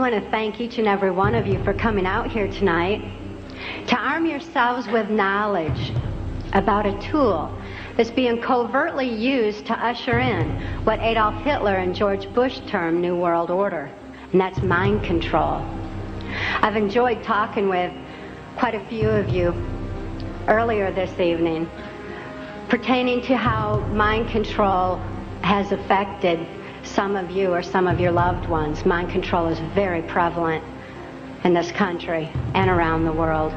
want to thank each and every one of you for coming out here tonight to arm yourselves with knowledge about a tool that's being covertly used to usher in what Adolf Hitler and George Bush termed New World Order, and that's mind control. I've enjoyed talking with quite a few of you earlier this evening pertaining to how mind control has affected some of you or some of your loved ones. Mind control is very prevalent in this country and around the world.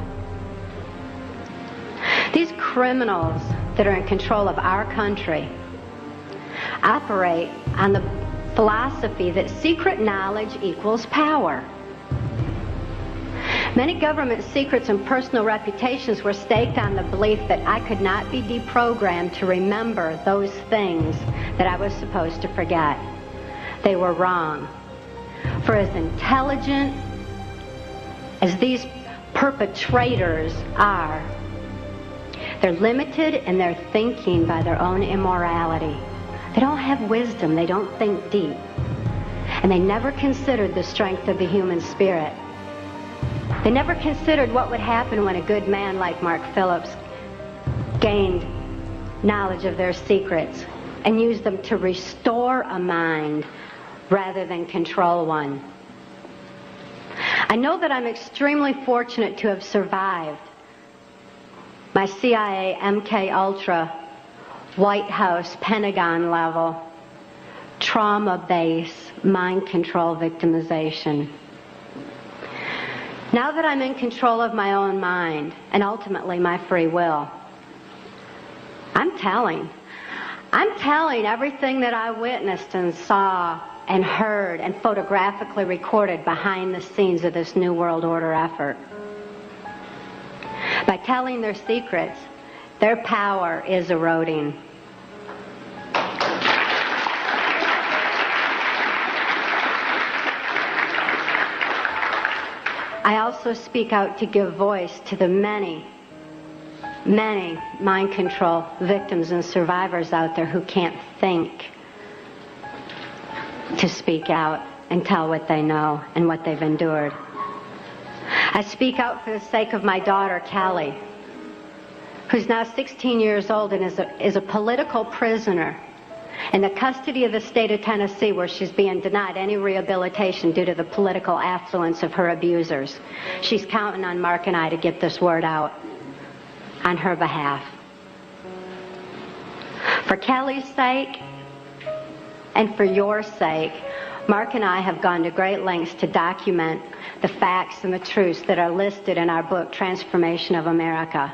These criminals that are in control of our country operate on the philosophy that secret knowledge equals power. Many government secrets and personal reputations were staked on the belief that I could not be deprogrammed to remember those things that I was supposed to forget. They were wrong. For as intelligent as these perpetrators are, they're limited in their thinking by their own immorality. They don't have wisdom, they don't think deep. And they never considered the strength of the human spirit. They never considered what would happen when a good man like Mark Phillips gained knowledge of their secrets and used them to restore a mind rather than control one. I know that I'm extremely fortunate to have survived my CIA, MK Ultra, White House, Pentagon level, trauma base, mind control victimization. Now that I'm in control of my own mind and ultimately my free will, I'm telling everything that I witnessed and saw and heard and photographically recorded behind the scenes of this New World Order effort. By telling their secrets, their power is eroding. I also speak out to give voice to the many, many mind control victims and survivors out there who can't think to speak out and tell what they know and what they've endured. I speak out for the sake of my daughter, Kelly, who's now 16 years old and is a political prisoner in the custody of the state of Tennessee, where she's being denied any rehabilitation due to the political affluence of her abusers. She's counting on Mark and I to get this word out on her behalf. For Kelly's sake and for your sake, Mark and I have gone to great lengths to document the facts and the truths that are listed in our book, Transformation of America.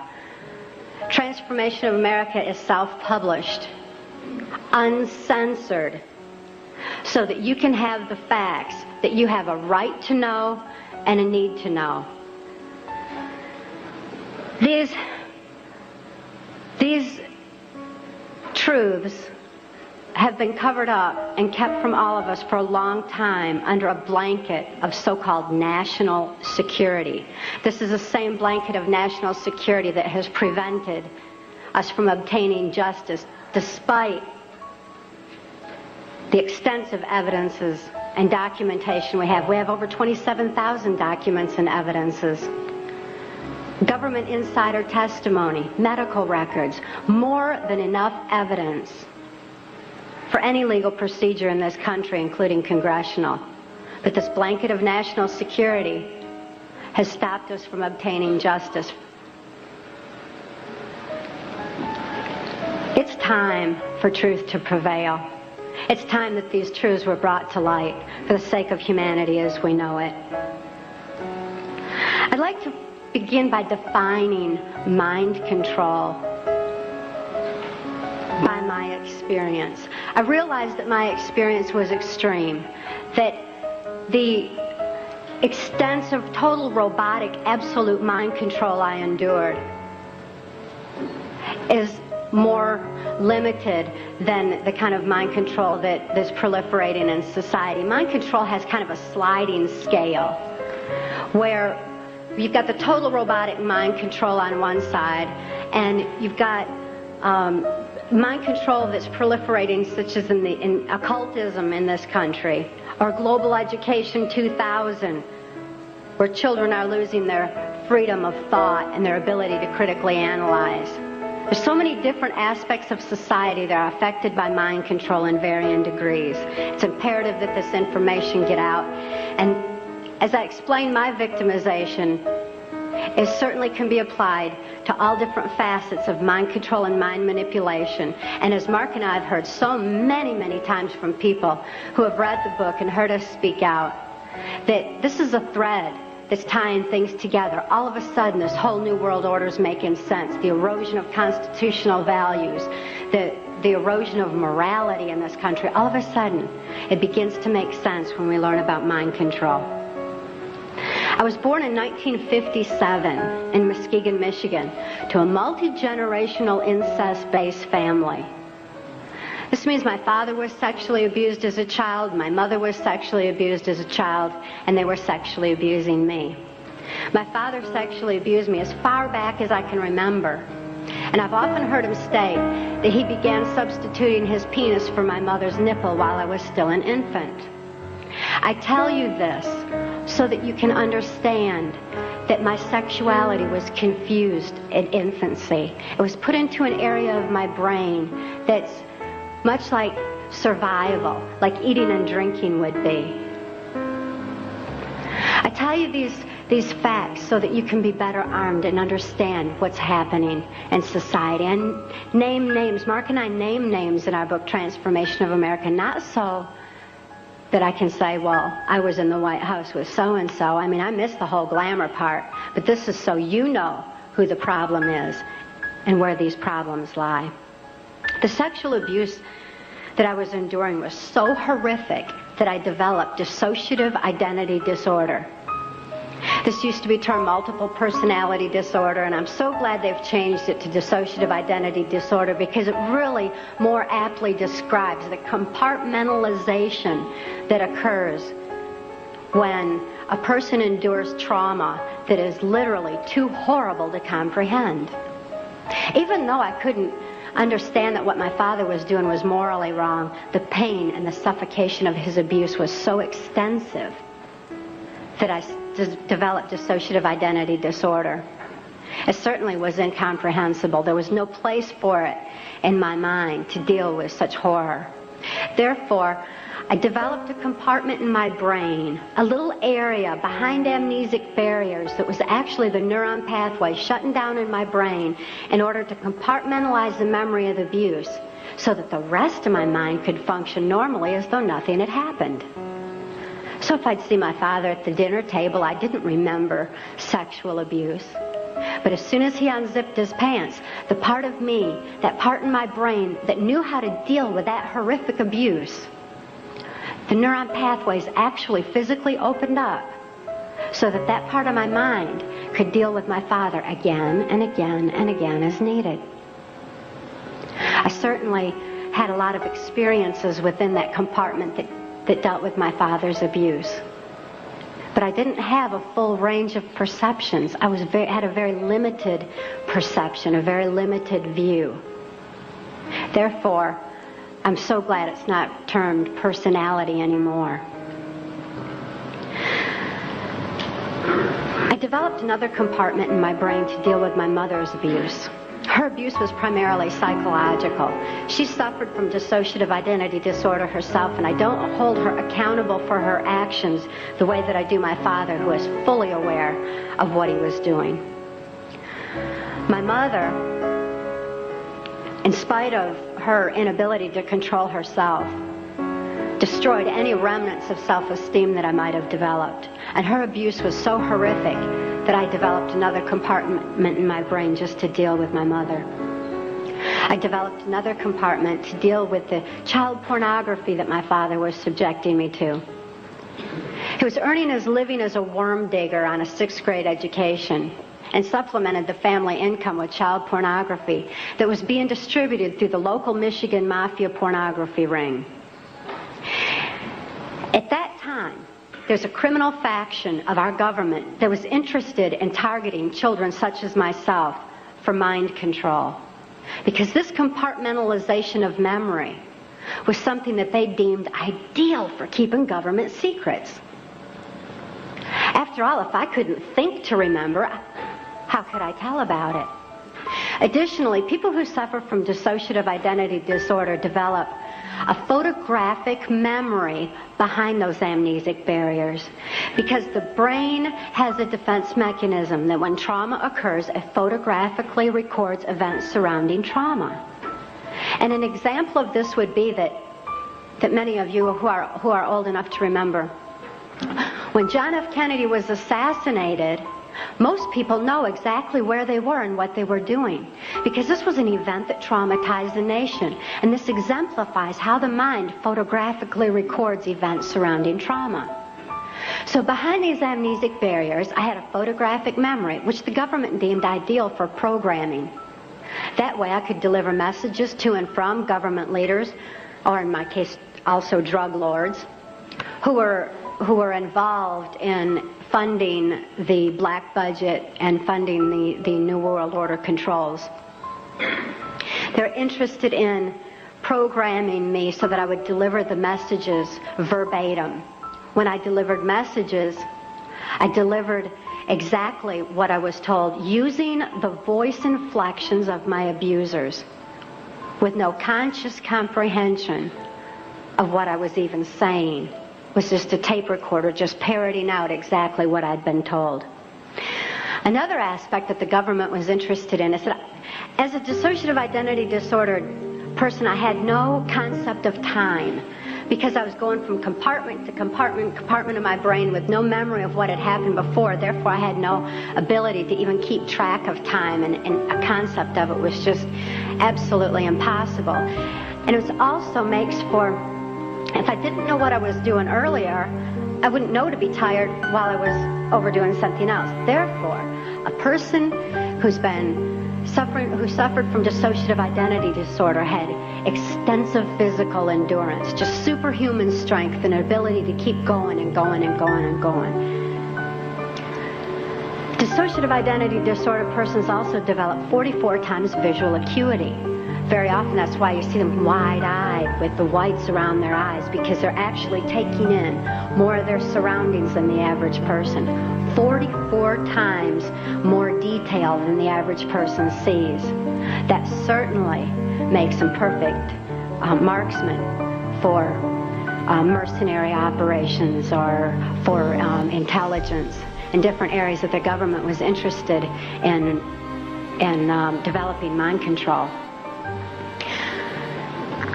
Transformation of America is self-published, uncensored, so that you can have the facts that you have a right to know and a need to know. These truths have been covered up and kept from all of us for a long time under a blanket of so-called national security. This is the same blanket of national security that has prevented us from obtaining justice, despite the extensive evidences and documentation we have. We have over 27,000 documents and evidences. Government insider testimony, medical records, more than enough evidence for any legal procedure in this country, including congressional. But this blanket of national security has stopped us from obtaining justice. It's time for truth to prevail. It's time that these truths were brought to light for the sake of humanity as we know it. I'd like to begin by defining mind control by my experience. I realized that my experience was extreme, that the extensive, total robotic, absolute mind control I endured is more limited than the kind of mind control that is proliferating in society. Mind control has kind of a sliding scale where you've got the total robotic mind control on one side, and you've got mind control that's proliferating, such as in occultism in this country, Or Global Education 2000, where children are losing their freedom of thought and their ability to critically analyze. There's so many different aspects of society that are affected by mind control in varying degrees. It's imperative that this information get out. And as I explained, my victimization, it certainly can be applied to all different facets of mind control and mind manipulation. And as Mark and I have heard so many, many times from people who have read the book and heard us speak out, that this is a thread that's tying things together. All of a sudden, this whole new world order is making sense. The erosion of constitutional values, the erosion of morality in this country, all of a sudden, it begins to make sense when we learn about mind control. I was born in 1957 in Muskegon, Michigan, to a multi-generational incest-based family. This means my father was sexually abused as a child, my mother was sexually abused as a child, and they were sexually abusing me. My father sexually abused me as far back as I can remember. And I've often heard him state that he began substituting his penis for my mother's nipple while I was still an infant. I tell you this so that you can understand that my sexuality was confused at infancy. It was put into an area of my brain that's much like survival, like eating and drinking would be. I tell you these facts so that you can be better armed and understand what's happening in society. And name names. Mark and I name names in our book, Transformation of America, not so that I can say, well, I was in the White House with so-and-so. I mean, I missed the whole glamour part. But this is so you know who the problem is and where these problems lie. The sexual abuse that I was enduring was so horrific that I developed dissociative identity disorder. This used to be termed multiple personality disorder, and I'm so glad they've changed it to dissociative identity disorder because it really more aptly describes the compartmentalization that occurs when a person endures trauma that is literally too horrible to comprehend. Even though I couldn't understand that what my father was doing was morally wrong, the pain and the suffocation of his abuse was so extensive that I developed dissociative identity disorder. It certainly was incomprehensible. There was no place for it in my mind to deal with such horror. Therefore, I developed a compartment in my brain, a little area behind amnesic barriers that was actually the neuron pathway shutting down in my brain in order to compartmentalize the memory of the abuse so that the rest of my mind could function normally as though nothing had happened. So if I'd see my father at the dinner table, I didn't remember sexual abuse. But as soon as he unzipped his pants, the part of me, that part in my brain that knew how to deal with that horrific abuse, the neuron pathways actually physically opened up so that that part of my mind could deal with my father again and again and again as needed. I certainly had a lot of experiences within that compartment that dealt with my father's abuse. But I didn't have a full range of perceptions. I had a very limited perception, a very limited view. Therefore, I'm so glad it's not termed personality anymore. I developed another compartment in my brain to deal with my mother's abuse. Her abuse was primarily psychological. She suffered from dissociative identity disorder herself, and I don't hold her accountable for her actions the way that I do my father, who is fully aware of what he was doing. My mother, in spite of her inability to control herself, destroyed any remnants of self-esteem that I might have developed. And her abuse was so horrific that I developed another compartment in my brain just to deal with my mother. I developed another compartment to deal with the child pornography that my father was subjecting me to. He was earning his living as a worm digger on a 6th grade education and supplemented the family income with child pornography that was being distributed through the local Michigan mafia pornography ring. At that time, there's a criminal faction of our government that was interested in targeting children such as myself for mind control. Because this compartmentalization of memory was something that they deemed ideal for keeping government secrets. After all, if I couldn't think to remember, how could I tell about it? Additionally, people who suffer from dissociative identity disorder develop a photographic memory behind those amnesic barriers, because the brain has a defense mechanism that when trauma occurs, it photographically records events surrounding trauma. And an example of this would be that many of you who are old enough to remember, when John F. Kennedy was assassinated, most people know exactly where they were and what they were doing, because this was an event that traumatized the nation. And this exemplifies how the mind photographically records events surrounding trauma. So behind these amnesic barriers, I had a photographic memory, which the government deemed ideal for programming. That way I could deliver messages to and from government leaders, or in my case, also drug lords, who were involved in funding the black budget and funding the New World Order controls. They're interested in programming me so that I would deliver the messages verbatim. When I delivered messages, I delivered exactly what I was told, using the voice inflections of my abusers, with no conscious comprehension of what I was even saying. It was just a tape recorder just parroting out exactly what I'd been told. Another aspect that the government was interested in is that as a dissociative identity disordered person, I had no concept of time, because I was going from compartment to compartment of my brain with no memory of what had happened before. Therefore, I had no ability to even keep track of time, and a concept of it was just absolutely impossible. And it also makes for, if I didn't know what I was doing earlier, I wouldn't know to be tired while I was overdoing something else. Therefore, a person who suffered from dissociative identity disorder had extensive physical endurance, just superhuman strength and ability to keep going and going and going and going. Dissociative identity disorder persons also develop 44 times visual acuity. Very often that's why you see them wide-eyed with the whites around their eyes, because they're actually taking in more of their surroundings than the average person. 44 times more detail than the average person sees. That certainly makes them perfect marksmen for mercenary operations or for intelligence in different areas that the government was interested in developing mind control.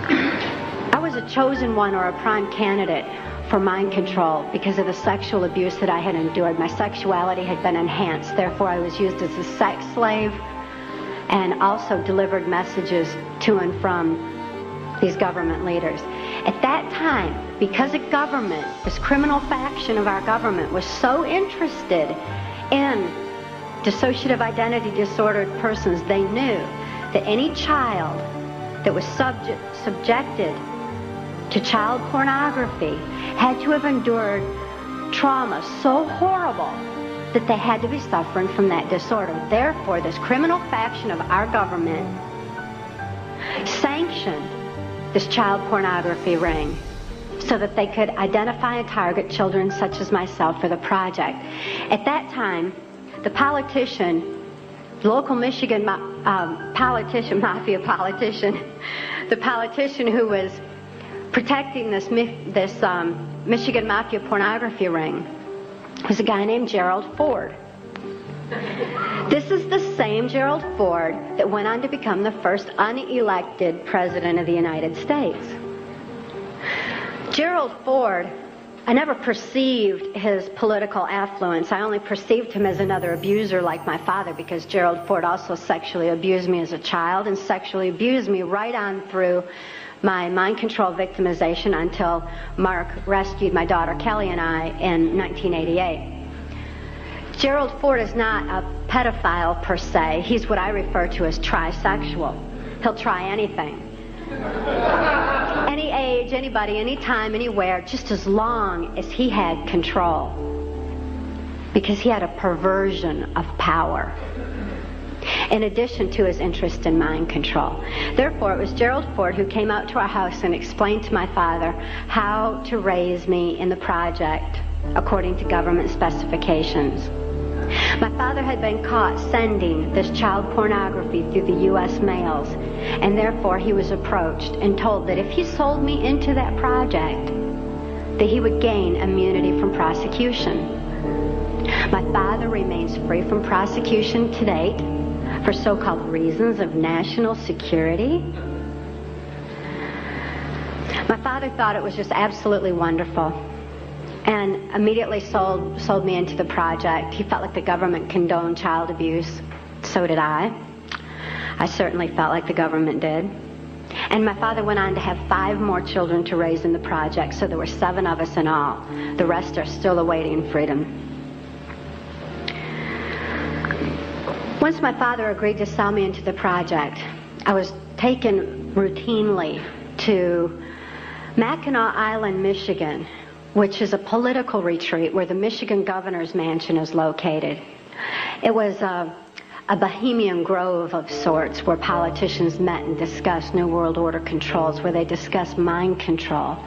I was a chosen one, or a prime candidate for mind control, because of the sexual abuse that I had endured. My sexuality had been enhanced. Therefore, I was used as a sex slave and also delivered messages to and from these government leaders. At that time, because the government, this criminal faction of our government, was so interested in dissociative identity disordered persons, they knew that any child that was subjected to child pornography had to have endured trauma so horrible that they had to be suffering from that disorder. Therefore, this criminal faction of our government sanctioned this child pornography ring so that they could identify and target children such as myself for the project. At that time, the politician, local Michigan mafia politician, the politician who was protecting this Michigan mafia pornography ring was a guy named Gerald Ford. This is the same Gerald Ford that went on to become the first unelected president of the United States. Gerald Ford, I never perceived his political affluence. I only perceived him as another abuser like my father, because Gerald Ford also sexually abused me as a child and sexually abused me right on through my mind control victimization until Mark rescued my daughter Kelly and I in 1988. Gerald Ford is not a pedophile per se. He's what I refer to as trisexual. He'll try anything. Any age, anybody, anytime, anywhere, just as long as he had control. Because he had a perversion of power. in addition to his interest in mind control. Therefore, it was Gerald Ford who came out to our house and explained to my father how to raise me in the project according to government specifications. My father had been caught sending this child pornography through the U.S. mails, and therefore he was approached and told that if he sold me into that project, that he would gain immunity from prosecution. My father remains free from prosecution to date for so-called reasons of national security. My father thought it was just absolutely wonderful and immediately sold me into the project. He felt like the government condoned child abuse. So did I. I certainly felt like the government did. And my father went on to have 5 more children to raise in the project, so there were 7 of us in all. The rest are still awaiting freedom. Once my father agreed to sell me into the project, I was taken routinely to Mackinac Island, Michigan, which is a political retreat where the Michigan governor's mansion is located. It was a bohemian grove of sorts where politicians met and discussed New World Order controls, where they discussed mind control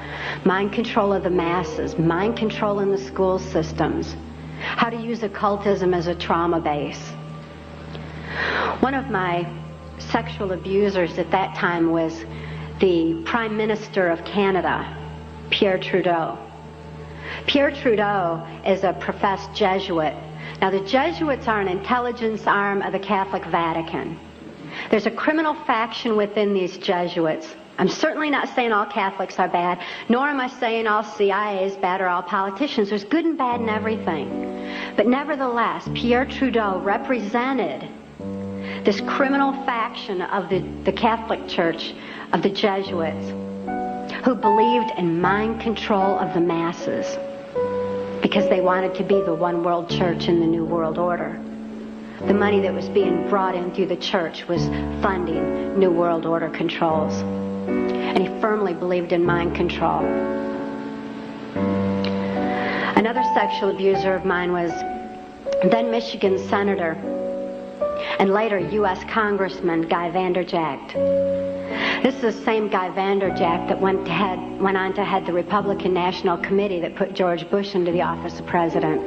of the masses, mind control in the school systems, how to use occultism as a trauma base. One of my sexual abusers at that time was the Prime Minister of Canada, Pierre Trudeau. Pierre Trudeau is a professed Jesuit. Now, the Jesuits are an intelligence arm of the Catholic Vatican. There's a criminal faction within these Jesuits. I'm certainly not saying all Catholics are bad, nor am I saying all CIA is bad or all politicians. There's good and bad in everything. But nevertheless, Pierre Trudeau represented this criminal faction of the Catholic Church, of the Jesuits, who believed in mind control of the masses because they wanted to be the one world church in the New World Order. The money that was being brought in through the church was funding New World Order controls. And he firmly believed in mind control. Another sexual abuser of mine was then Michigan Senator and later U.S. Congressman Guy Vanderjagt. This is the same Guy Vanderjagt that went on to head the Republican National Committee that put George Bush into the office of president.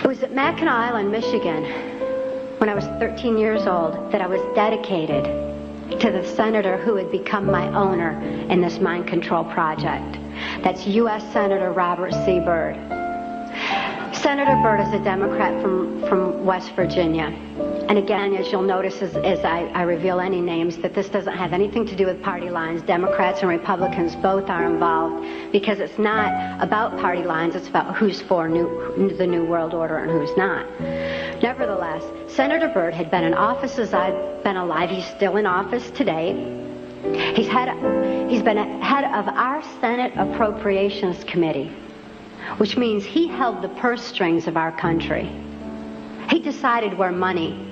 It was at Mackinac Island, Michigan, when I was 13 years old, that I was dedicated to the senator who had become my owner in this mind control project. That's U.S. Senator Robert C. Byrd. Senator Byrd is a Democrat from West Virginia. And again, as you'll notice as I reveal any names, that this doesn't have anything to do with party lines. Democrats and Republicans both are involved because it's not about party lines, it's about who's for the New World Order and who's not. Nevertheless, Senator Byrd had been in office as I've been alive. He's still in office today. He's been head of our Senate Appropriations Committee, which means he held the purse strings of our country. He decided where money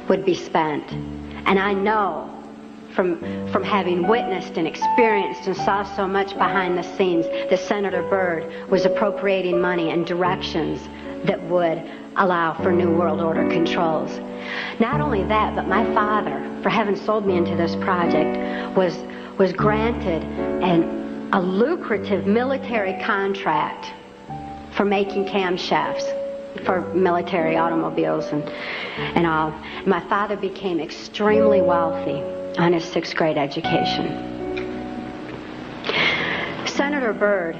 would be spent. And I know from having witnessed and experienced and saw so much behind the scenes that Senator Byrd was appropriating money in directions that would allow for New World Order controls. Not only that, but my father, for having sold me into this project, was granted a lucrative military contract for making camshafts for military automobiles and all. My father became extremely wealthy on his 6th grade education. Senator Byrd,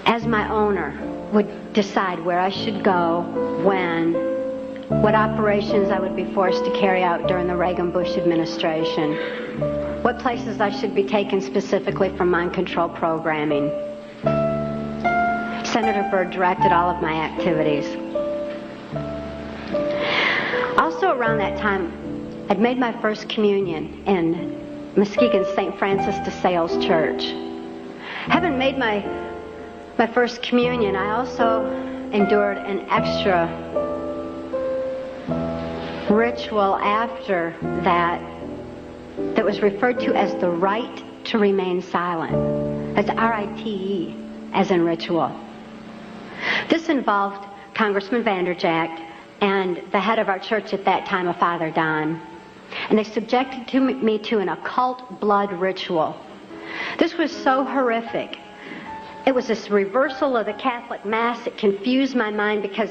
as my owner, would decide where I should go, when, what operations I would be forced to carry out during the Reagan-Bush administration, what places I should be taken specifically for mind control programming. Senator Byrd directed all of my activities. Also around that time, I'd made my first communion in Muskegon's St. Francis de Sales Church. Having made my first communion, I also endured an extra ritual after that was referred to as the rite to remain silent. That's R-I-T-E, as in ritual. This involved Congressman Vanderjagt and the head of our church at that time, a Father Don. And they subjected me to an occult blood ritual. This was so horrific. It was this reversal of the Catholic Mass. It confused my mind because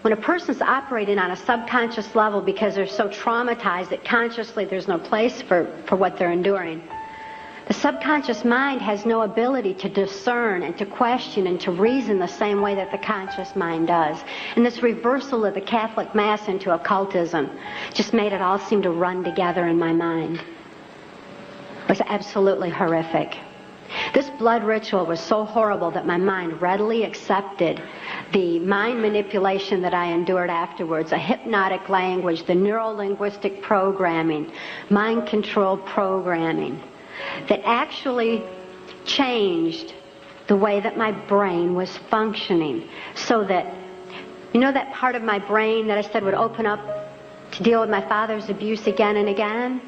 when a person's operating on a subconscious level because they're so traumatized that consciously there's no place for what they're enduring, the subconscious mind has no ability to discern and to question and to reason the same way that the conscious mind does. And this reversal of the Catholic Mass into occultism just made it all seem to run together in my mind. It was absolutely horrific. This blood ritual was so horrible that my mind readily accepted the mind manipulation that I endured afterwards, a hypnotic language, the neuro-linguistic programming, mind control programming, that actually changed the way that my brain was functioning. So that, you know that part of my brain that I said would open up to deal with my father's abuse again and again?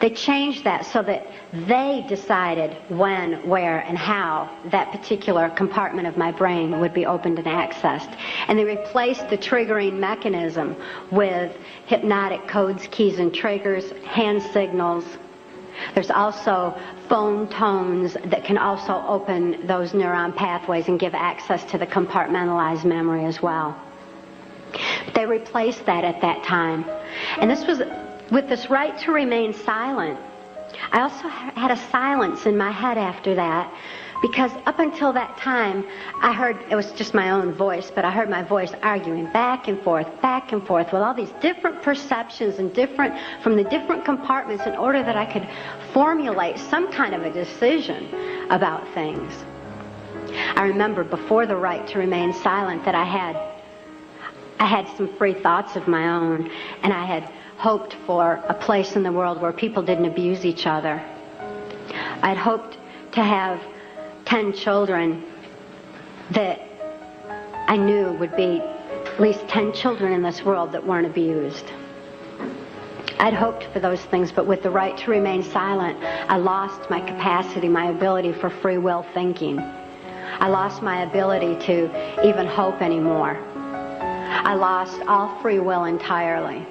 They changed that so that they decided when, where, and how that particular compartment of my brain would be opened and accessed. And they replaced the triggering mechanism with hypnotic codes, keys, and triggers, hand signals. There's also phone tones that can also open those neuron pathways and give access to the compartmentalized memory as well. But they replaced that at that time. And this was with this right to remain silent. I also had a silence in my head after that, because up until that time, I heard, it was just my own voice, but I heard my voice arguing back and forth with all these different perceptions and from the different compartments in order that I could formulate some kind of a decision about things. I remember before the right to remain silent that I had some free thoughts of my own, and I had hoped for a place in the world where people didn't abuse each other. I'd hoped to have 10 children that I knew would be at least 10 children in this world that weren't abused. I'd hoped for those things, but with the right to remain silent, I lost my capacity, my ability for free will thinking. I lost my ability to even hope anymore. I lost all free will entirely.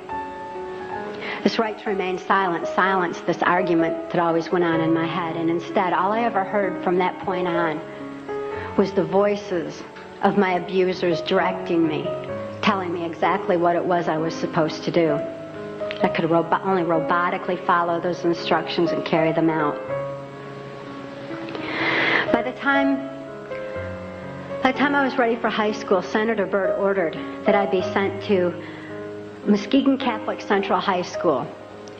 This right to remain silent silenced this argument that always went on in my head, and instead all I ever heard from that point on was the voices of my abusers directing me, telling me exactly what it was I was supposed to do. I could only robotically follow those instructions and carry them out. By the time I was ready for high school, Senator Byrd ordered that I be sent to Muskegon Catholic Central High School.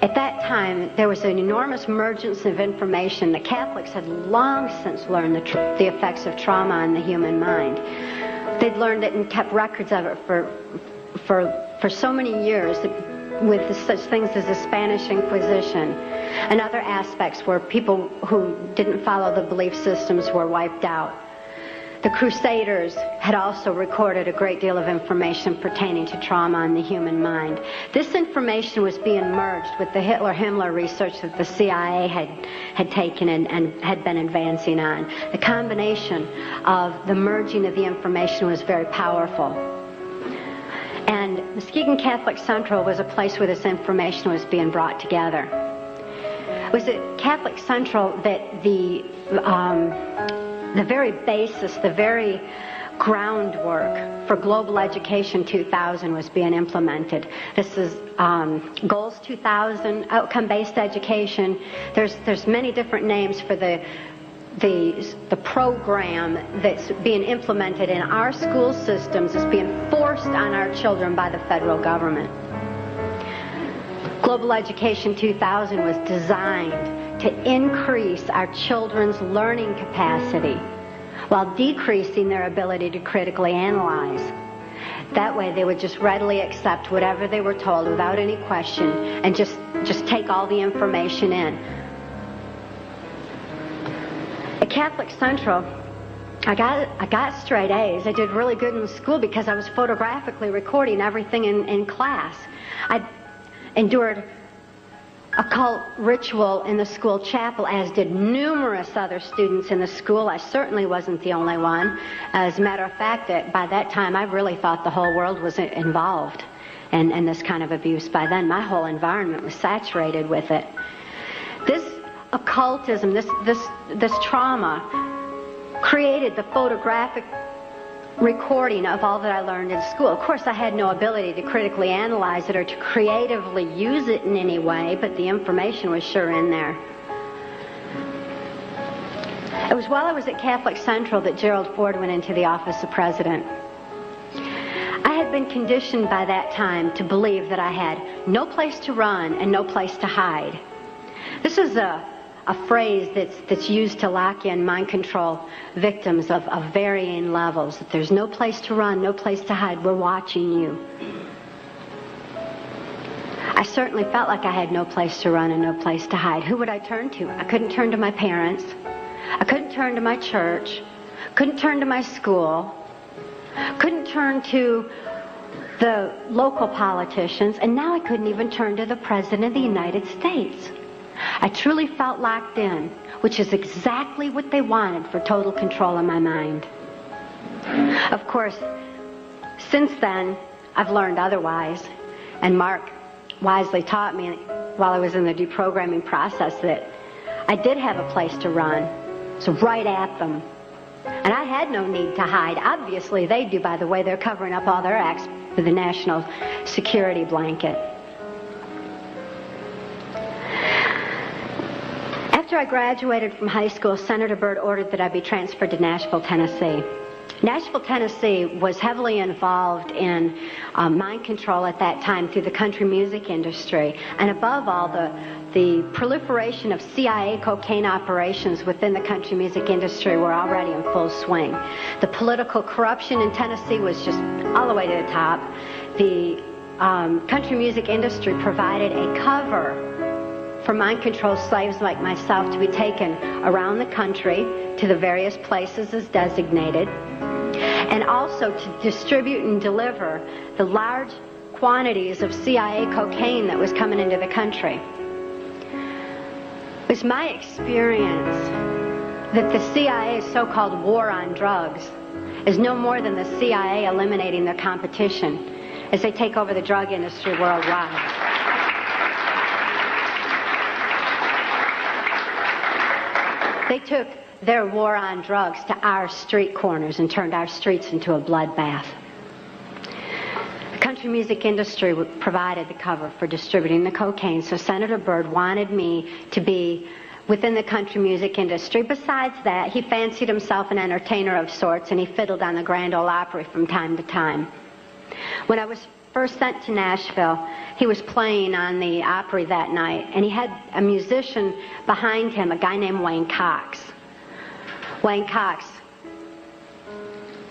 At that time, there was an enormous emergence of information. The Catholics had long since learned the effects of trauma on the human mind. They'd learned it and kept records of it for so many years, with such things as the Spanish Inquisition and other aspects where people who didn't follow the belief systems were wiped out. The Crusaders had also recorded a great deal of information pertaining to trauma in the human mind. This information was being merged with the Hitler-Himmler research that the CIA had taken and had been advancing on. The combination of the merging of the information was very powerful. And Muskegon Catholic Central was a place where this information was being brought together. It was at Catholic Central that the very basis, the very groundwork for Global Education 2000 was being implemented. This is Goals 2000, outcome-based education. There's many different names for the program that's being implemented in our school systems, is being forced on our children by the federal government. Global Education 2000 was designed to increase our children's learning capacity while decreasing their ability to critically analyze. That way they would just readily accept whatever they were told without any question and just take all the information in. At Catholic Central, I got straight A's. I did really good in school because I was photographically recording everything in class. I endured occult ritual in the school chapel, as did numerous other students in the school. I certainly wasn't the only one. As a matter of fact, by that time, I really thought the whole world was involved in this kind of abuse. By then, my whole environment was saturated with it. This occultism, this trauma, created the photographic recording of all that I learned in school. Of course, I had no ability to critically analyze it or to creatively use it in any way, but the information was sure in there. It was while I was at Catholic Central that Gerald Ford went into the office of president. I had been conditioned by that time to believe that I had no place to run and no place to hide. This is a phrase that's used to lock in mind control victims of varying levels. That there's no place to run, no place to hide, we're watching you. I certainly felt like I had no place to run and no place to hide. Who would I turn to? I couldn't turn to my parents. I couldn't turn to my church. Couldn't turn to my school. Couldn't turn to the local politicians. And now I couldn't even turn to the President of the United States. I truly felt locked in, which is exactly what they wanted for total control of my mind. Of course, since then, I've learned otherwise. And Mark wisely taught me while I was in the deprogramming process that I did have a place to run. So right at them. And I had no need to hide. Obviously, they do, by the way. They're covering up all their acts with the national security blanket. After I graduated from high school, Senator Byrd ordered that I be transferred to Nashville, Tennessee. Nashville, Tennessee was heavily involved in mind control at that time through the country music industry. And above all, the proliferation of CIA cocaine operations within the country music industry were already in full swing. The political corruption in Tennessee was just all the way to the top. The country music industry provided a cover for mind-controlled slaves like myself to be taken around the country to the various places as designated, and also to distribute and deliver the large quantities of CIA cocaine that was coming into the country. It was my experience that the CIA's so-called war on drugs is no more than the CIA eliminating their competition as they take over the drug industry worldwide. They took their war on drugs to our street corners and turned our streets into a bloodbath. The country music industry provided the cover for distributing the cocaine, so Senator Byrd wanted me to be within the country music industry. Besides that, he fancied himself an entertainer of sorts, and he fiddled on the Grand Ole Opry from time to time. When I was first sent to Nashville, he was playing on the Opry that night, and he had a musician behind him, a guy named Wayne Cox. Wayne Cox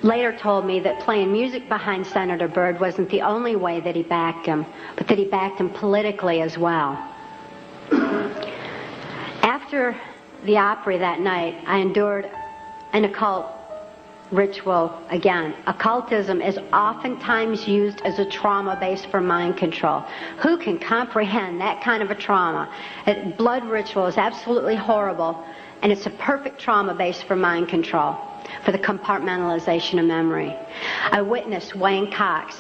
later told me that playing music behind Senator Byrd wasn't the only way that he backed him, but that he backed him politically as well. After the Opry that night, I endured an occult ritual again. Occultism is oftentimes used as a trauma base for mind control. Who can comprehend that kind of a trauma? A blood ritual is absolutely horrible, and it's a perfect trauma base for mind control, for the compartmentalization of memory. I witnessed Wayne Cox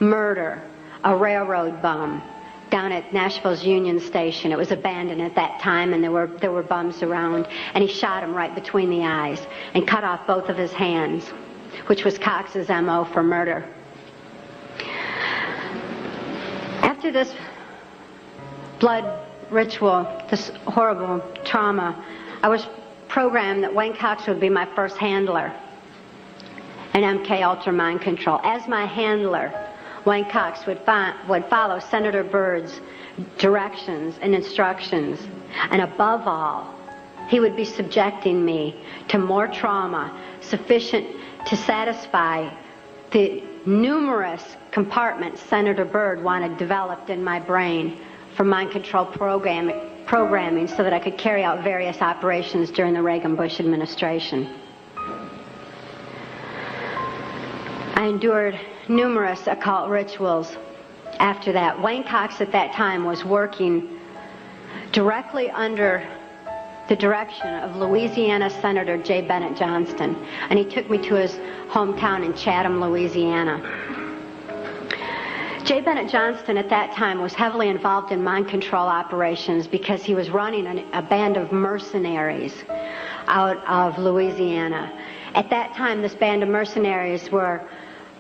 murder a railroad bum down at Nashville's Union Station. It was abandoned at that time, and there were bums around, and he shot him right between the eyes and cut off both of his hands, which was Cox's MO for murder. After this blood ritual, this horrible trauma, I was programmed that Wayne Cox would be my first handler in MK Ultra Mind Control. As my handler, Wayne Cox would follow Senator Byrd's directions and instructions, and above all, he would be subjecting me to more trauma sufficient to satisfy the numerous compartments Senator Byrd wanted developed in my brain for mind control programming so that I could carry out various operations during the Reagan-Bush administration. I endured numerous occult rituals after that. Wayne Cox at that time was working directly under the direction of Louisiana Senator J. Bennett Johnston, and he took me to his hometown in Chatham, Louisiana. J. Bennett Johnston at that time was heavily involved in mind control operations because he was running a band of mercenaries out of Louisiana. At that time, this band of mercenaries were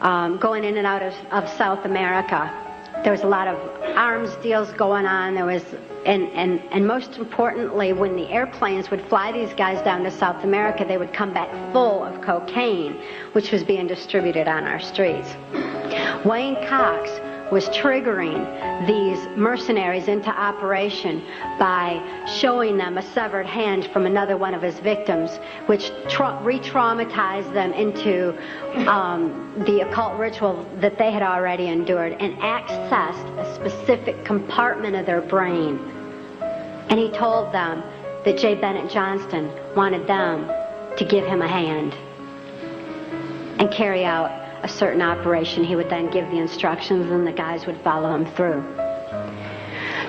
going in and out of South America. There was a lot of arms deals going on. There was, and most importantly, when the airplanes would fly these guys down to South America, they would come back full of cocaine, which was being distributed on our streets. Wayne Cox was triggering these mercenaries into operation by showing them a severed hand from another one of his victims, which re-traumatized them into the occult ritual that they had already endured and accessed a specific compartment of their brain. And he told them that J. Bennett Johnston wanted them to give him a hand and carry out a certain operation. He would then give the instructions and the guys would follow him through.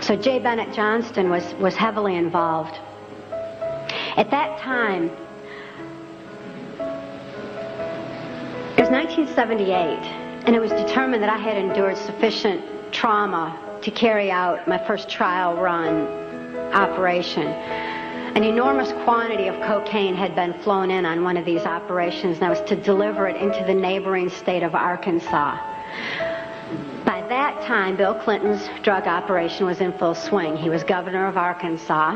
So J. Bennett Johnston was heavily involved. At that time, it was 1978, and it was determined that I had endured sufficient trauma to carry out my first trial run operation. An enormous quantity of cocaine had been flown in on one of these operations, and I was to deliver it into the neighboring state of Arkansas. By that time, Bill Clinton's drug operation was in full swing. He was governor of Arkansas,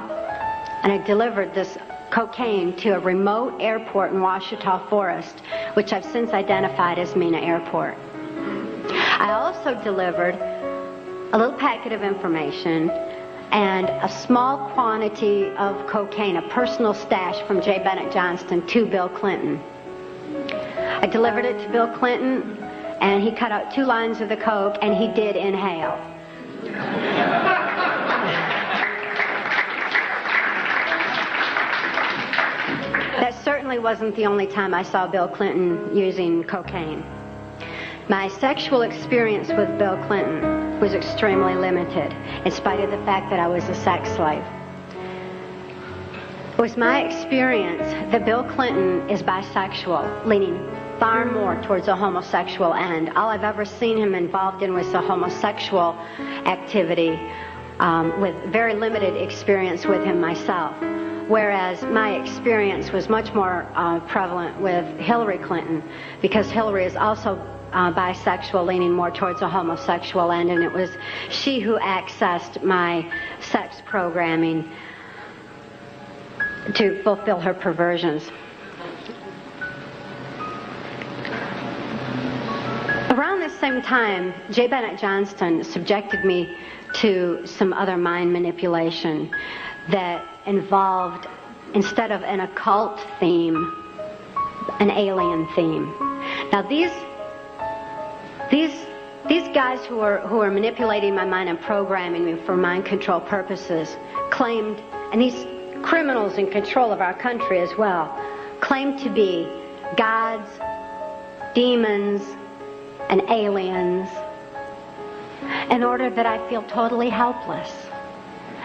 and I delivered this cocaine to a remote airport in Ouachita Forest, which I've since identified as Mena Airport. I also delivered a little packet of information and a small quantity of cocaine, a personal stash from J. Bennett Johnston, to Bill Clinton. I delivered it to Bill Clinton, and he cut out 2 lines of the coke, and he did inhale. That certainly wasn't the only time I saw Bill Clinton using cocaine. My sexual experience with Bill Clinton was extremely limited, in spite of the fact that I was a sex slave. It was my experience that Bill Clinton is bisexual, leaning far more towards a homosexual end. All I've ever seen him involved in was a homosexual activity, with very limited experience with him myself. Whereas my experience was much more prevalent with Hillary Clinton, because Hillary is also bisexual, leaning more towards a homosexual end, and it was she who accessed my sex programming to fulfill her perversions. Around this same time, J. Bennett Johnston subjected me to some other mind manipulation that involved, instead of an occult theme, an alien theme. Now these guys who are manipulating my mind and programming me for mind control purposes claimed, and these criminals in control of our country as well, claimed to be gods, demons, and aliens, in order that I feel totally helpless,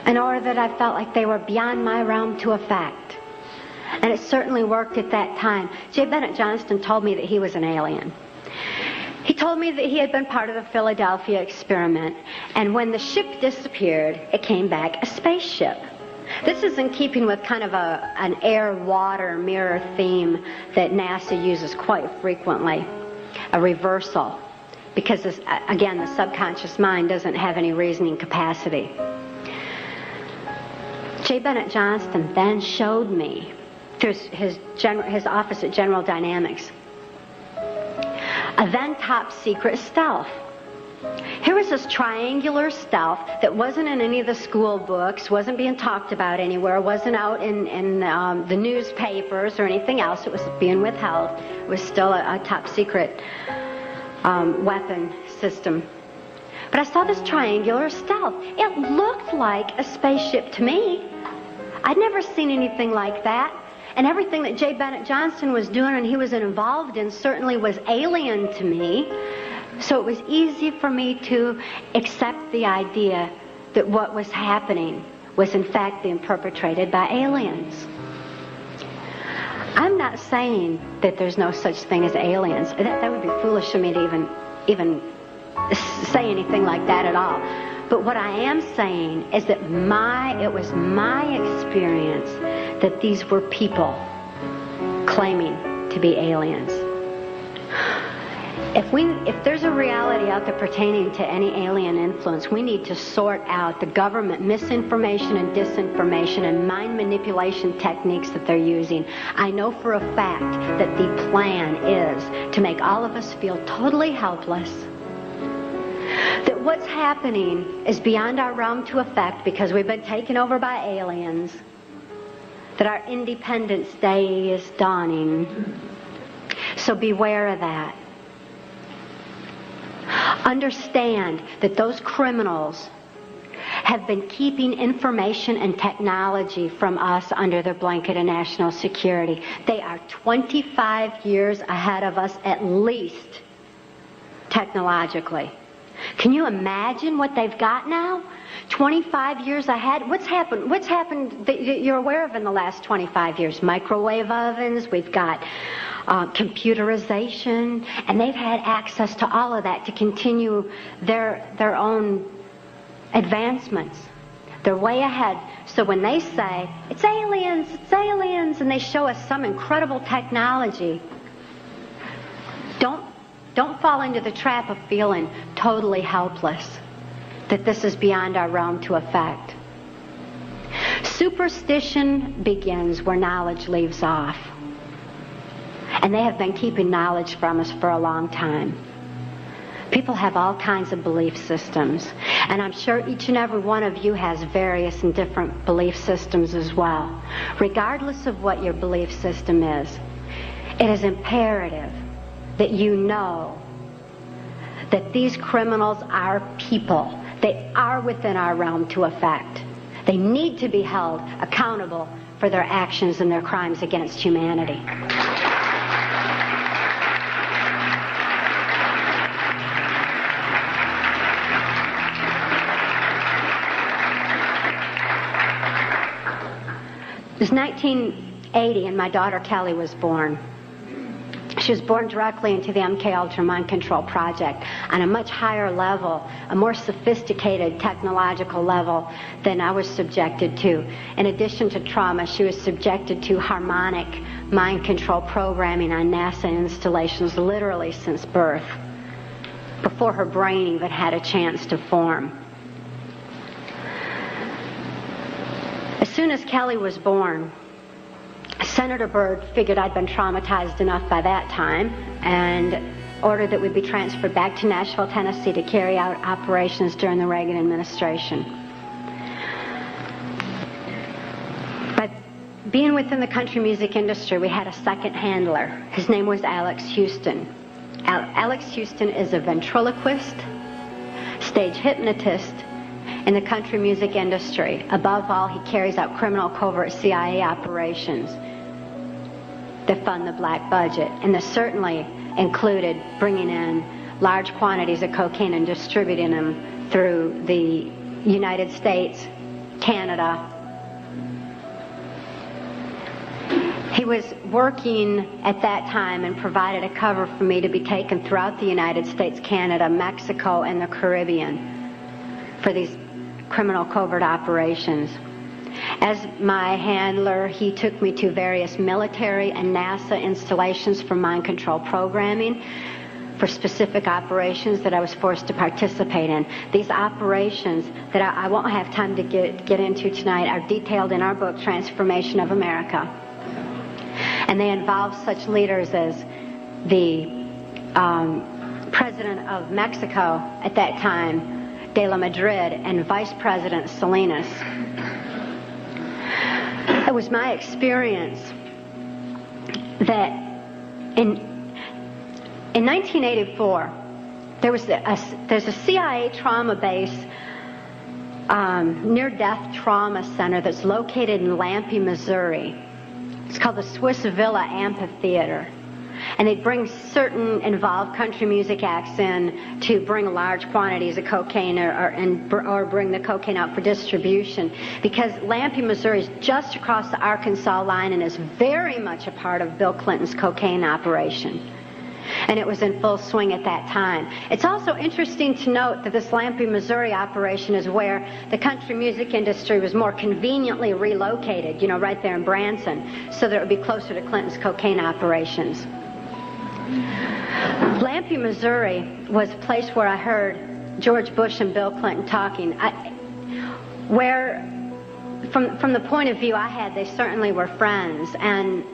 in order that I felt like they were beyond my realm to affect. And it certainly worked at that time. J. Bennett Johnston told me that he was an alien. He told me that he had been part of the Philadelphia experiment, and when the ship disappeared, it came back a spaceship. This is in keeping with kind of an air-water mirror theme that NASA uses quite frequently, a reversal, because this, again, the subconscious mind doesn't have any reasoning capacity. J. Bennett Johnston then showed me, through his office at General Dynamics, a then top secret stealth. Here was this triangular stealth that wasn't in any of the school books, wasn't being talked about anywhere, wasn't out in the newspapers or anything else. It was being withheld. It was still a top secret weapon system. But I saw this triangular stealth. It looked like a spaceship to me. I'd never seen anything like that. And everything that J. Bennett Johnston was doing and he was involved in certainly was alien to me. So it was easy for me to accept the idea that what was happening was in fact being perpetrated by aliens. I'm not saying that there's no such thing as aliens. That would be foolish of me to even say anything like that at all. But what I am saying is that it was my experience that these were people claiming to be aliens. If there's a reality out there pertaining to any alien influence, we need to sort out the government misinformation and disinformation and mind manipulation techniques that they're using. I know for a fact that the plan is to make all of us feel totally helpless, that what's happening is beyond our realm to affect because we've been taken over by aliens, that our Independence Day is dawning. So beware of that. Understand that those criminals have been keeping information and technology from us under their blanket of national security. They are 25 years ahead of us at least, technologically. Can you imagine what they've got now? 25 years ahead? What's happened that you're aware of in the last 25 years? Microwave ovens, we've got computerization, and they've had access to all of that to continue their own advancements. They're way ahead. So when they say, it's aliens, and they show us some incredible technology, don't fall into the trap of feeling totally helpless, that this is beyond our realm to affect. Superstition begins where knowledge leaves off. And they have been keeping knowledge from us for a long time. People have all kinds of belief systems. And I'm sure each and every one of you has various and different belief systems as well. Regardless of what your belief system is, it is imperative that you know that these criminals are people. They are within our realm to affect. They need to be held accountable for their actions and their crimes against humanity. It was 1980 and my daughter Kelly was born. She was born directly into the MK Ultra Mind Control Project on a much higher level, a more sophisticated technological level than I was subjected to. In addition to trauma, she was subjected to harmonic mind control programming on NASA installations literally since birth, before her brain even had a chance to form. As soon as Kelly was born, Senator Byrd figured I'd been traumatized enough by that time and ordered that we be transferred back to Nashville, Tennessee to carry out operations during the Reagan administration. But being within the country music industry, we had a second handler. His name was Alex Houston. Alex Houston is a ventriloquist, stage hypnotist in the country music industry. Above all, he carries out criminal covert CIA operations that fund the black budget. And this certainly included bringing in large quantities of cocaine and distributing them through the United States, Canada. He was working at that time and provided a cover for me to be taken throughout the United States, Canada, Mexico, and the Caribbean for these criminal covert operations. As my handler, he took me to various military and NASA installations for mind control programming for specific operations that I was forced to participate in. These operations that I won't have time to get into tonight are detailed in our book, Transformation of America. And they involve such leaders as the President of Mexico at that time, De la Madrid, and Vice President Salinas. It was my experience that in 1984, there's a CIA trauma base, near-death trauma center that's located in Lampe, Missouri. It's called the Swiss Villa Amphitheater. And they'd bring certain involved country music acts in to bring large quantities of cocaine or bring the cocaine out for distribution. Because Lampe, Missouri is just across the Arkansas line and is very much a part of Bill Clinton's cocaine operation. And it was in full swing at that time. It's also interesting to note that this Lampe, Missouri operation is where the country music industry was more conveniently relocated, right there in Branson, so that it would be closer to Clinton's cocaine operations. Lampe, Missouri was a place where I heard George Bush and Bill Clinton talking, where, from the point of view I had, they certainly were friends, and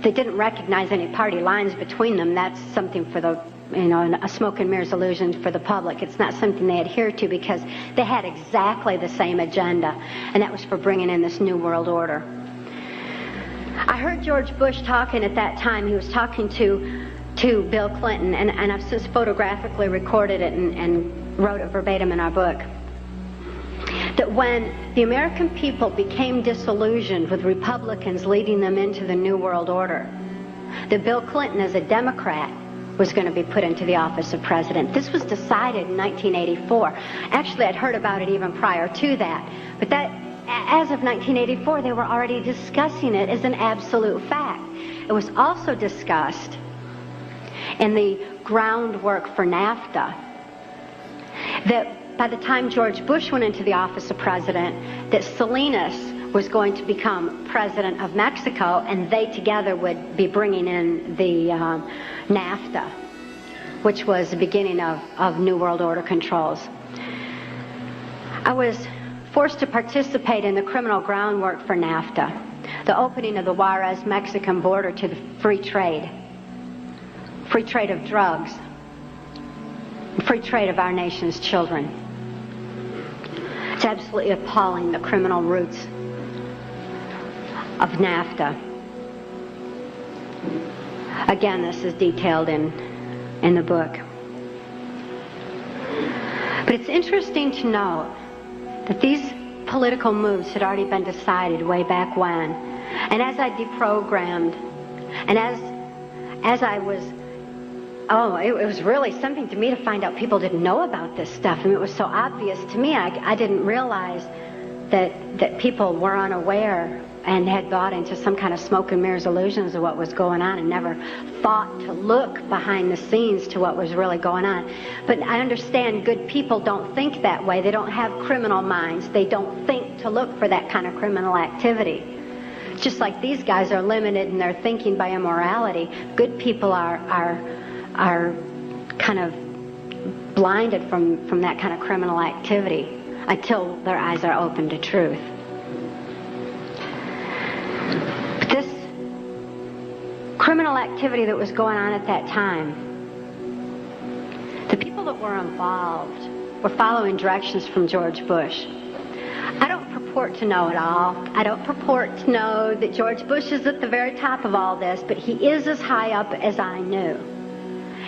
they didn't recognize any party lines between them. That's something for the, a smoke and mirrors illusion for the public. It's not something they adhere to because they had exactly the same agenda, and that was for bringing in this New World Order. I heard George Bush talking at that time. He was talking to Bill Clinton, and I've since photographically recorded it and wrote it verbatim in our book. That when the American people became disillusioned with Republicans leading them into the New World Order, that Bill Clinton, as a Democrat, was going to be put into the office of president. This was decided in 1984. Actually, I'd heard about it even prior to that. But that, as of 1984, they were already discussing it as an absolute fact. It was also discussed in the groundwork for NAFTA that by the time George Bush went into the office of president, that Salinas was going to become president of Mexico, and they together would be bringing in the NAFTA, which was the beginning of New World Order controls. I was forced to participate in the criminal groundwork for NAFTA, the opening of the Juarez-Mexican border to the free trade of drugs, free trade of our nation's children. It's absolutely appalling, the criminal roots of NAFTA. Again, this is detailed in the book. But it's interesting to note that these political moves had already been decided way back when. And as I deprogrammed, and as I was, it was really something to me to find out people didn't know about this stuff. I mean, it was so obvious to me. I didn't realize that people were unaware and had bought into some kind of smoke and mirrors illusions of what was going on and never thought to look behind the scenes to what was really going on. But I understand good people don't think that way. They don't have criminal minds. They don't think to look for that kind of criminal activity. Just like these guys are limited in their thinking by immorality, good people are kind of blinded from that kind of criminal activity until their eyes are open to truth. But this criminal activity that was going on at that time, the people that were involved were following directions from George Bush. I don't purport to know it all. I don't purport to know that George Bush is at the very top of all this, but he is as high up as I knew.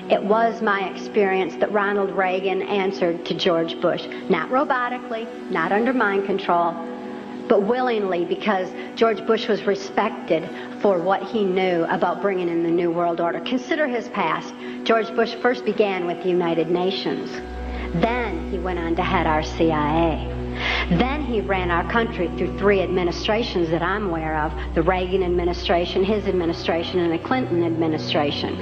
It was my experience that Ronald Reagan answered to George Bush, not robotically, not under mind control, but willingly, because George Bush was respected for what he knew about bringing in the New World Order. Consider his past. George Bush first began with the United Nations. Then he went on to head our CIA. Then he ran our country through 3 administrations that I'm aware of: the Reagan administration, his administration, and the Clinton administration,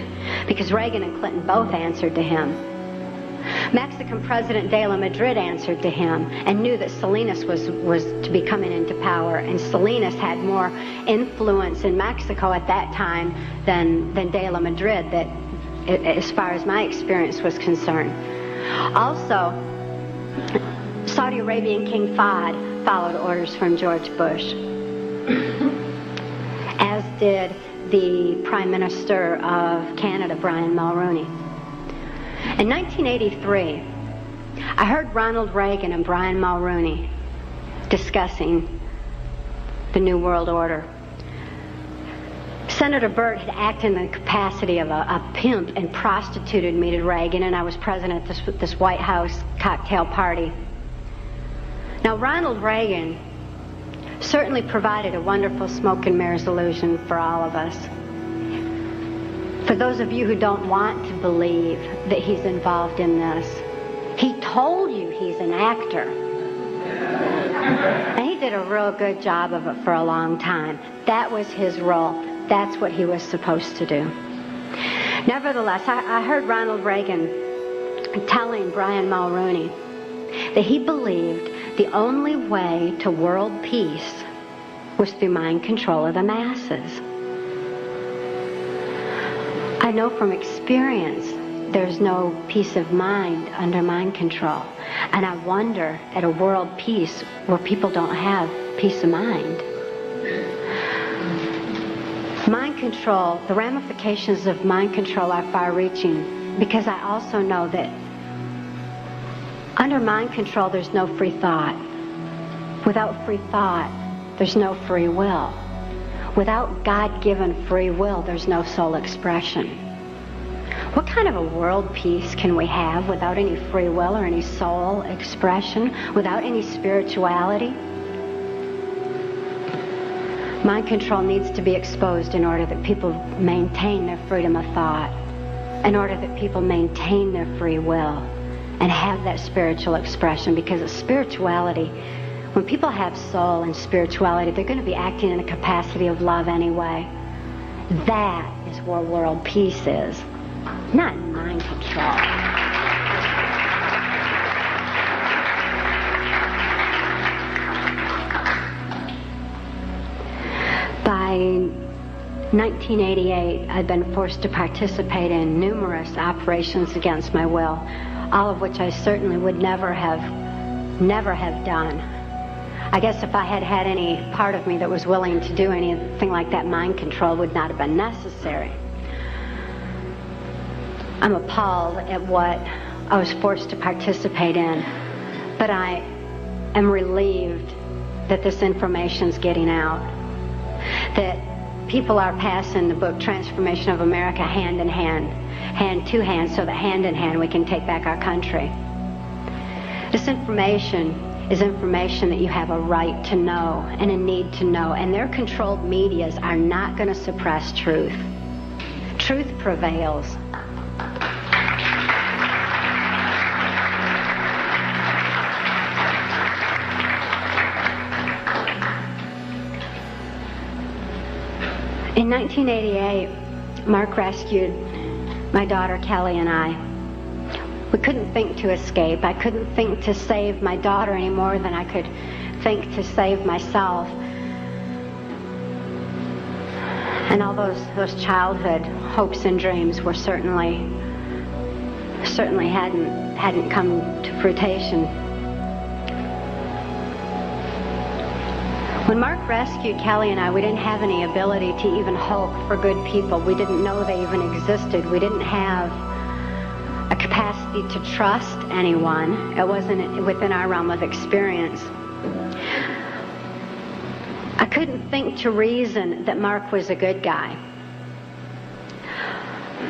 because Reagan and Clinton both answered to him. Mexican President de la Madrid answered to him and knew that Salinas was to be coming into power, and Salinas had more influence in Mexico at that time than de la Madrid, that, as far as my experience was concerned. Also, Saudi Arabian King Fahd followed orders from George Bush, as did the Prime Minister of Canada, Brian Mulroney. In 1983, I heard Ronald Reagan and Brian Mulroney discussing the New World Order. Senator Byrd had acted in the capacity of a pimp and prostituted me to Reagan, and I was present at this White House cocktail party. Now, Ronald Reagan certainly provided a wonderful smoke and mirrors illusion for all of us. For those of you who don't want to believe that he's involved in this, he told you he's an actor. And he did a real good job of it for a long time. That was his role. That's what he was supposed to do. Nevertheless, I heard Ronald Reagan telling Brian Mulrooney that he believed the only way to world peace was through mind control of the masses. I know from experience there's no peace of mind under mind control. And I wonder at a world peace where people don't have peace of mind. Mind control, the ramifications of mind control are far-reaching, because I also know that under mind control there's no free thought. Without free thought, there's no free will. Without God-given free will, there's no soul expression. What kind of a world peace can we have without any free will or any soul expression, without any spirituality? Mind control needs to be exposed in order that people maintain their freedom of thought, in order that people maintain their free will and have that spiritual expression, because of spirituality, when people have soul and spirituality, they're going to be acting in a capacity of love anyway. That is where world peace is, not mind control. By 1988, I'd been forced to participate in numerous operations against my will, all of which I certainly would never have done. I guess if I had had any part of me that was willing to do anything like that, mind control would not have been necessary. I'm appalled at what I was forced to participate in, but I am relieved that this information's getting out, that people are passing the book Transformation of America hand in hand, hand to hand, so that hand in hand we can take back our country. This information is information that you have a right to know and a need to know, and their controlled medias are not going to suppress truth. Truth prevails. In 1988, Mark rescued my daughter Kelly and I. We couldn't think to escape. I couldn't think to save my daughter any more than I could think to save myself. And all those childhood hopes and dreams were certainly hadn't come to fruition. When Mark rescued Kelly and I, we didn't have any ability to even hope for good people. We didn't know they even existed. We didn't have a capacity to trust anyone. It wasn't within our realm of experience. I couldn't think to reason that Mark was a good guy.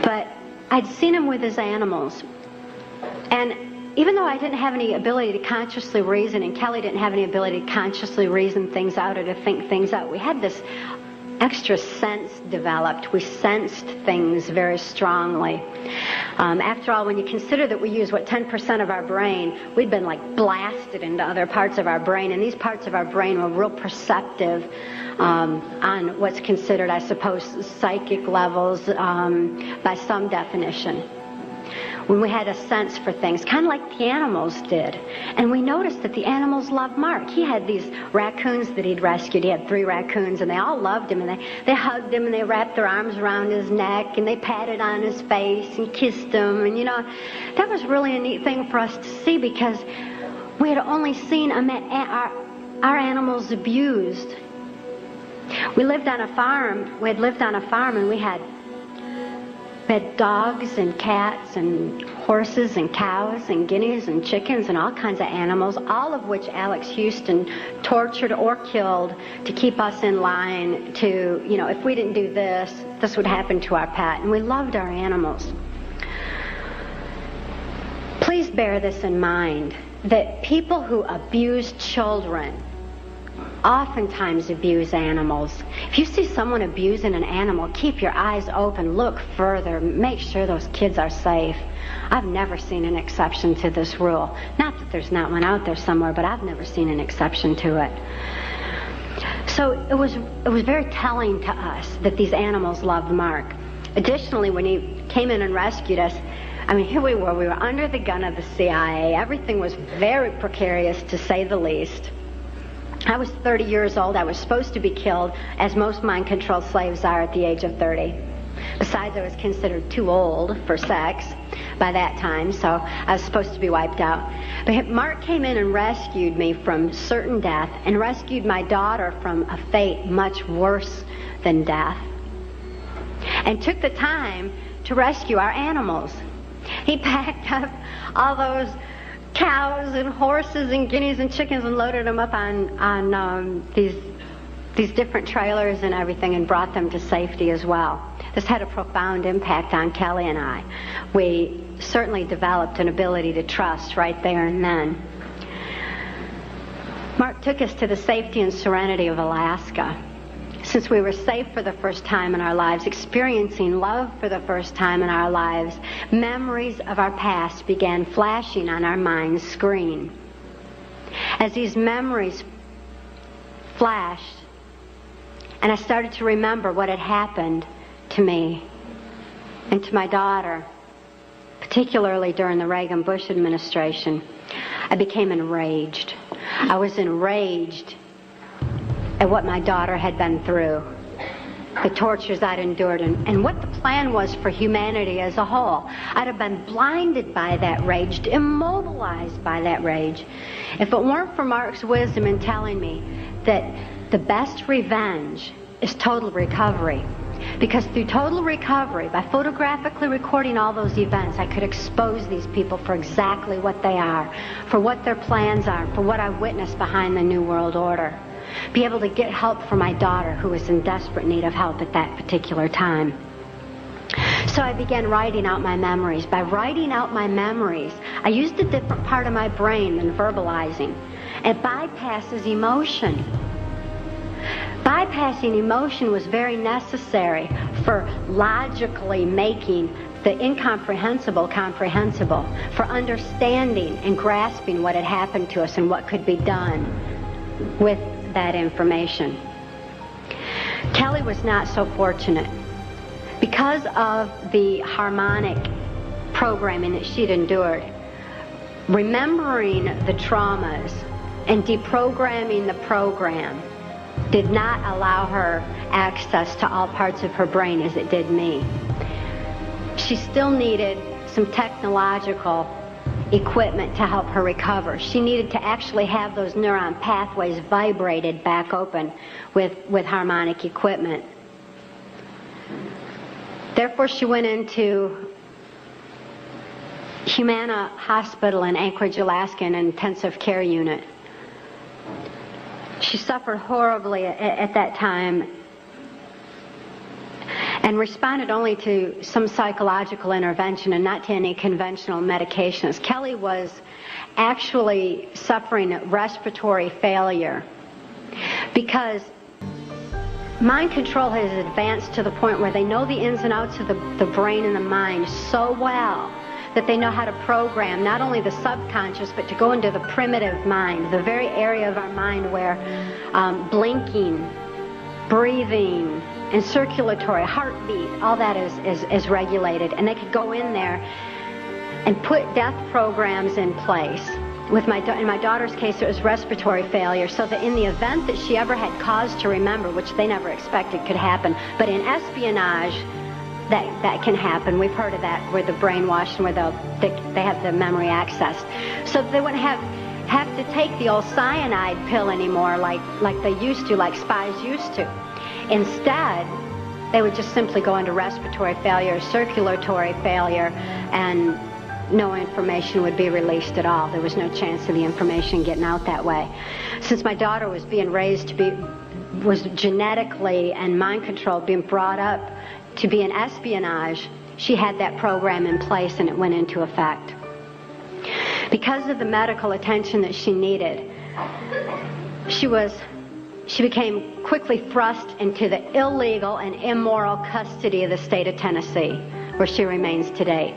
But I'd seen him with his animals. And even though I didn't have any ability to consciously reason, and Kelly didn't have any ability to consciously reason things out or to think things out, we had this extra sense developed. We sensed things very strongly. After all, when you consider that we use, 10% of our brain, we'd been like blasted into other parts of our brain, and these parts of our brain were real perceptive on what's considered, I suppose, psychic levels by some definition. When we had a sense for things, kind of like the animals did. And we noticed that the animals loved Mark. He had these raccoons that he'd rescued. He had 3 raccoons, and they all loved him, and they hugged him, and they wrapped their arms around his neck, and they patted on his face and kissed him. And, that was really a neat thing for us to see, because we had only seen our animals abused. We lived on a farm. We had lived on a farm, and we had dogs and cats and horses and cows and guineas and chickens and all kinds of animals, all of which Alex Houston tortured or killed to keep us in line to, if we didn't do this, this would happen to our pet. And we loved our animals. Please bear this in mind, that people who abuse children oftentimes abuse animals. If you see someone abusing an animal, keep your eyes open, look further, make sure those kids are safe. I've never seen an exception to this rule. Not that there's not one out there somewhere, but I've never seen an exception to it. So it was very telling to us that these animals loved Mark. Additionally, when he came in and rescued us, I mean, here we were under the gun of the CIA. Everything was very precarious, to say the least. I was 30 years old. I was supposed to be killed, as most mind-controlled slaves are at the age of 30. Besides, I was considered too old for sex by that time, so I was supposed to be wiped out. But Mark came in and rescued me from certain death and rescued my daughter from a fate much worse than death, and took the time to rescue our animals. He packed up all those cows and horses and guineas and chickens and loaded them up on these different trailers and everything, and brought them to safety as well. This had a profound impact on Kelly and I. We certainly developed an ability to trust right there and then. Mark took us to the safety and serenity of Alaska. Since we were safe for the first time in our lives, experiencing love for the first time in our lives, memories of our past began flashing on our mind's screen. As these memories flashed, and I started to remember what had happened to me and to my daughter, particularly during the Reagan-Bush administration, I became enraged. I was enraged at what my daughter had been through, the tortures I'd endured, and what the plan was for humanity as a whole. I'd have been blinded by that rage, immobilized by that rage, if it weren't for Mark's wisdom in telling me that the best revenge is total recovery. Because through total recovery, by photographically recording all those events, I could expose these people for exactly what they are, for what their plans are, for what I witnessed behind the New World Order. Be able to get help for my daughter, who was in desperate need of help at that particular time. So I began writing out my memories. By writing out my memories, I used a different part of my brain than verbalizing. It bypasses emotion. Bypassing emotion was very necessary for logically making the incomprehensible comprehensible, for understanding and grasping what had happened to us and what could be done with that information. Kelly was not so fortunate. Because of the harmonic programming that she'd endured, remembering the traumas and deprogramming the program did not allow her access to all parts of her brain as it did me. She still needed some technological equipment to help her recover. She needed to actually have those neuron pathways vibrated back open with harmonic equipment. Therefore, she went into Humana Hospital in Anchorage, Alaska, in an intensive care unit. She suffered horribly at that time and responded only to some psychological intervention and not to any conventional medications. Kelly was actually suffering respiratory failure because mind control has advanced to the point where they know the ins and outs of the brain and the mind so well that they know how to program not only the subconscious, but to go into the primitive mind, the very area of our mind where blinking, breathing, and circulatory, heartbeat, all that is regulated. And they could go in there and put death programs in place. In my daughter's case, it was respiratory failure, so that in the event that she ever had cause to remember, which they never expected could happen, but in espionage, that can happen. We've heard of that, where the brainwashed and where they have the memory accessed. So they wouldn't have to take the old cyanide pill anymore like they used to, like spies used to. Instead, they would just simply go into respiratory failure, circulatory failure, and no information would be released at all. There was no chance of the information getting out that way. Since my daughter was being raised was genetically and mind controlled, being brought up to be in espionage, she had that program in place and it went into effect. Because of the medical attention that she needed, she was she became quickly thrust into the illegal and immoral custody of the state of Tennessee, where she remains today.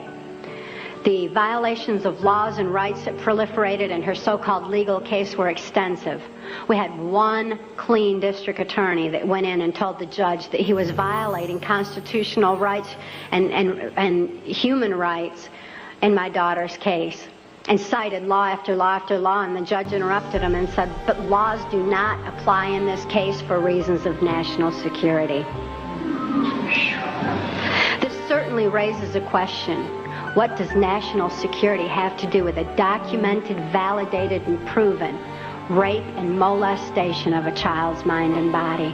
The violations of laws and rights that proliferated in her so-called legal case were extensive. We had one clean district attorney that went in and told the judge that he was violating constitutional rights and human rights in my daughter's case, and cited law after law after law, and the judge interrupted him and said, but laws do not apply in this case for reasons of national security. This certainly raises a question. What does national security have to do with a documented, validated, and proven rape and molestation of a child's mind and body?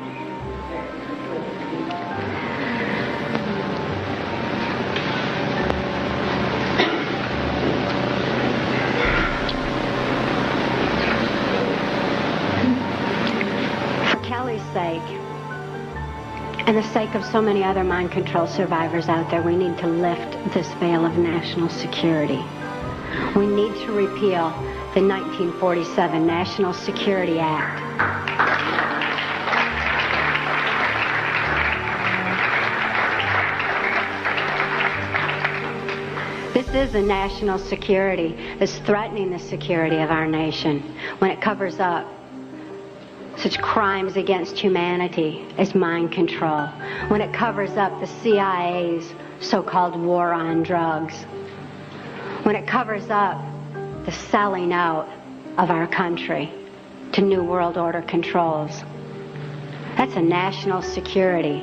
For Kelly's sake, and the sake of so many other mind control survivors out there, we need to lift this veil of national security. We need to repeal the 1947 National Security Act. This is a national security that's threatening the security of our nation when it covers up such crimes against humanity as mind control, when it covers up the CIA's so-called war on drugs, when it covers up the selling out of our country to New World Order controls. That's a national security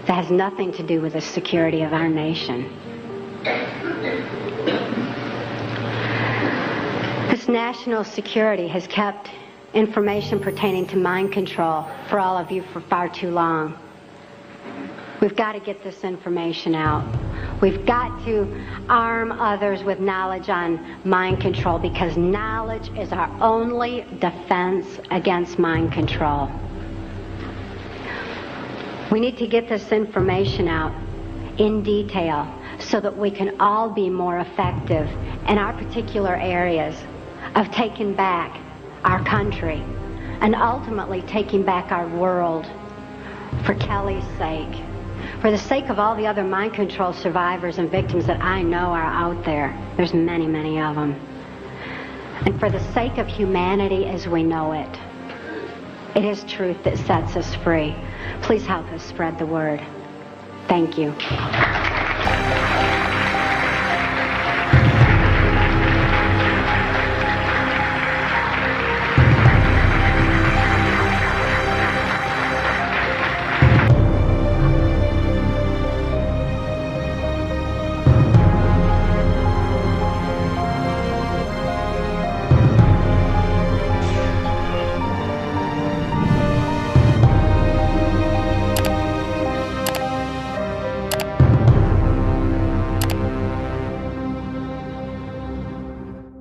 that has nothing to do with the security of our nation. This national security has kept information pertaining to mind control for all of you for far too long. We've got to get this information out. We've got to arm others with knowledge on mind control, because knowledge is our only defense against mind control. We need to get this information out in detail so that we can all be more effective in our particular areas of taking back our country and ultimately taking back our world, for Kelly's sake, for the sake of all the other mind control survivors and victims that I know are out there. There's many, many of them. And for the sake of humanity as we know it. It is truth that sets us free. Please help us spread the word. Thank you.